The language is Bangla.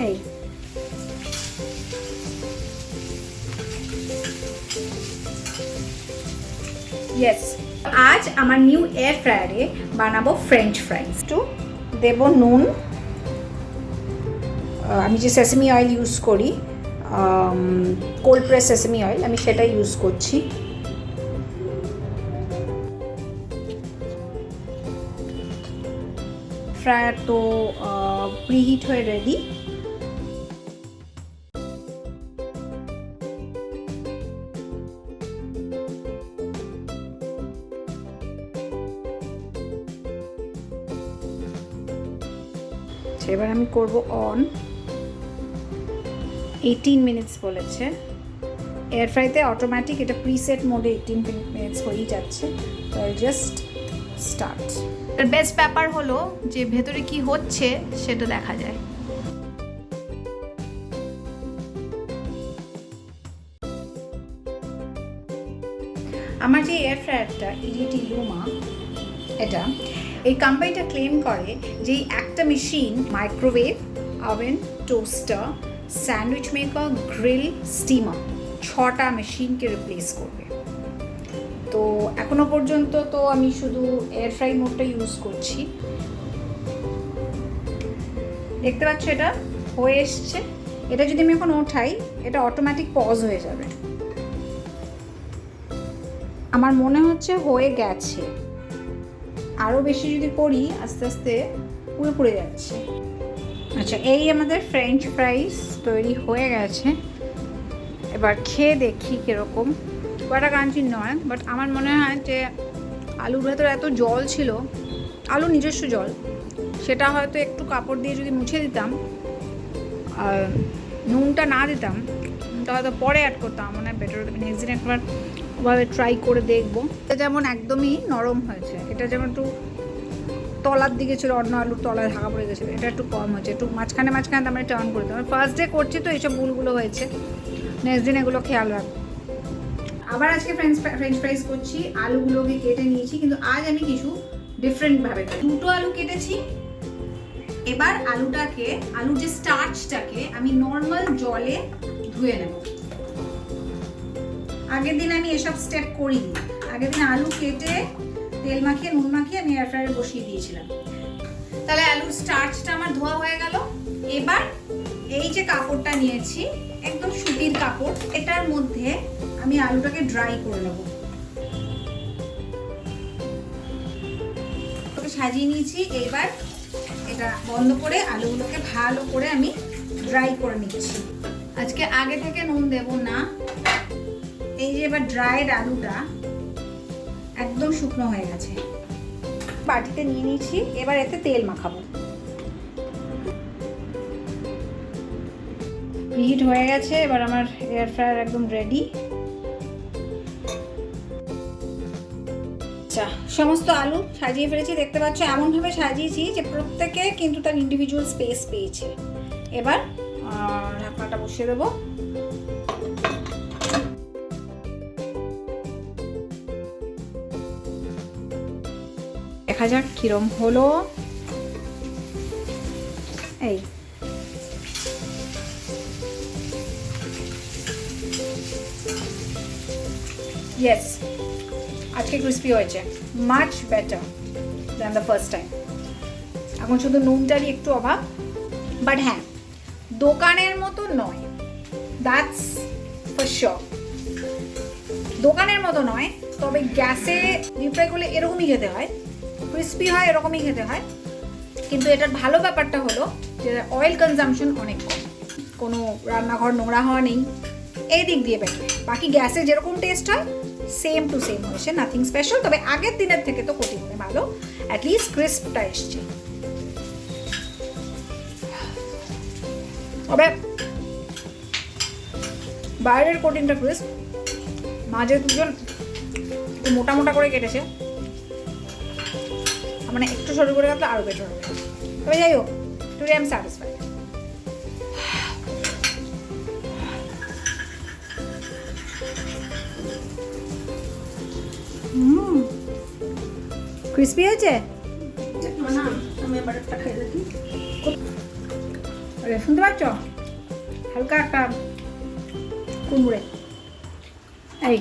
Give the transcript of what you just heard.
এই ইয়েস, আজ আমার নিউ এয়ার ফ্রায়ারে বানাবো ফ্রেঞ্চ ফ্রাইজ। একটু দেব নুন, আমি যে সেসেমি অয়েল ইউজ করি, কোল্ড প্রেস সেসেমি অয়েল, আমি সেটা ইউজ করছি। ফ্রায়ার তো প্রিহিট হয়ে রেডি। এবার আমি করব অন। 18 মিনিটস বলেছে। এয়ার ফ্রাইতে অটোমেটিক এটা প্রিসেট মোডে 18 মিনিটস হয়েই যাচ্ছে। তো জাস্ট স্টার্ট। এর বেস্ট ব্যাপার হলো যে ভেতরে কি হচ্ছে সেটা দেখা যায়। আমার যে এয়ার ফ্রায়ারটা ইডিটি লুমা, এটা এই কোম্পানিটা ক্লেম করে যে একটা machine microwave, oven, toaster, sandwich maker, grill, steamer 6টা মেশিনকে রিপ্লেস করবে। তো এখনো পর্যন্ত তো আমি শুধু এয়ার ফ্রাই মোডটা ইউজ করছি। দেখতে পাচ্ছ এটা হয়ে এসছে। এটা যদি আমি এখন ওঠাই, এটা অটোমেটিক পজ হয়ে যাবে। আমার মনে হচ্ছে হয়ে গেছে। আরও বেশি যদি করি আস্তে আস্তে পুরো পুড়ে যাচ্ছে। আচ্ছা, এই আমাদের ফ্রেঞ্চ ফ্রাইস তৈরি হয়ে গেছে। এবার খেয়ে দেখি কীরকম। কটা ক্রাঞ্চি নয়, বাট আমার মনে হয় যে আলুর ভেতরে এত জল ছিল, আলুর নিজস্ব জল, সেটা হয়তো একটু কাপড় দিয়ে যদি মুছে দিতাম আর নুনটা না দিতাম, তা হয়তো পরে অ্যাড করতাম, মনে হয় বেটার হতো। নেক্সট দিন একবার ওভাবে ট্রাই করে দেখবো। এটা যেমন একদমই নরম হয়েছে, এটা যেমন একটু তলার দিকে ছিল, অন্য আলুর তলায় ঢাকা পড়ে গেছিলো, এটা একটু কম হয়েছে। একটু মাঝখানে মাঝখানে আমরা টার্ন করে দিতাম। ফার্স্ট ডে করছি তো এইসব ভুলগুলো হয়েছে, নেক্সট দিন এগুলো খেয়াল রাখবো। আবার আজকে ফ্রেঞ্চ ফ্রাইজ করছি। আলুগুলোকে কেটে নিয়েছি, কিন্তু আজ আমি কিছু ডিফারেন্টভাবে দুটো আলু কেটেছি। এবার আলুর যে স্টার্চটাকে আমি নর্মাল জলে ধুয়ে নেব। আগের দিন আমি এসব স্টেপ করিনি। আগের দিন আলু কেটে তেল মাখিয়ে নুন মাখিয়ে আমি এয়ার ফ্রায়ারে বসিয়ে দিয়েছিলাম। তাহলে আলুর স্টার্চটা আমার ধোয়া হয়ে গেল। এবার এই যে কাপড়টা নিয়েছি, একদম সুতির কাপড়, এটার মধ্যে আমি আলুটাকে ড্রাই করে নেব। ওকে সাজিয়ে নিয়েছি। এবার এটা বন্ধ করে আলুগুলোকে ভালো করে আমি ড্রাই করে নিচ্ছি। আজকে আগে থেকে নুন দেব না। এই যে এবার ড্রাইড আলুটা একদম শুকনো হয়ে গেছে, বাটিতে নিয়ে নিয়েছি। এবার এতে তেল মাখাবো। হিট হয়ে গেছে। এবার আমার এয়ার ফ্রায়ার একদম রেডি। আচ্ছা, সমস্ত আলু সাজিয়ে ফেলেছি। দেখতে পাচ্ছ এমনভাবে সাজিয়েছি যে প্রত্যেকে কিন্তু তার ইন্ডিভিজুয়াল স্পেস পেয়েছে। এবার ঢাকনাটা বসিয়ে দেবো। দেখা যাক কিরম হলো। এই ইয়েস, আজকে ক্রিস্পি হয়েছে, much better than the first time. এখন শুধু নুনটারই একটু অভাব, বাট হ্যাঁ, দোকানের মতো নয়, দ্যাটস ফর শিওর। দোকানের মতো নয়, তবে গ্যাসে ডিপ ফ্রাই করলে এরকমই খেতে হয়, ক্রিস্পি হয়, এরকমই খেতে হয়। কিন্তু এটার ভালো ব্যাপারটা হলো যে অয়েল কনজাম্পশন অনেক কম, কোনো রান্নাঘর নোংরা হওয়া নেই, এই দিক দিয়ে বেটার। বাকি গ্যাসে যেরকম টেস্ট হয় সেম টু সেম হয়েছে, নাথিং স্পেশাল। তবে আগের দিনের থেকে তো কোটি গুণে ভালো, অ্যাটলিস্ট ক্রিস্পটা এসছে। তবে বাইরের কোটিংটা ক্রিস্প, মাঝে দুজন একটু মোটা মোটা করে কেটেছে, মানে একটু সরু করে কাটলে আরও বেটার হবে। তবে যাই হোক, today I am satisfied. Crispy হয়েছে। শুনতে পাচ্ছ? হালকা একটা কুমড়ে এই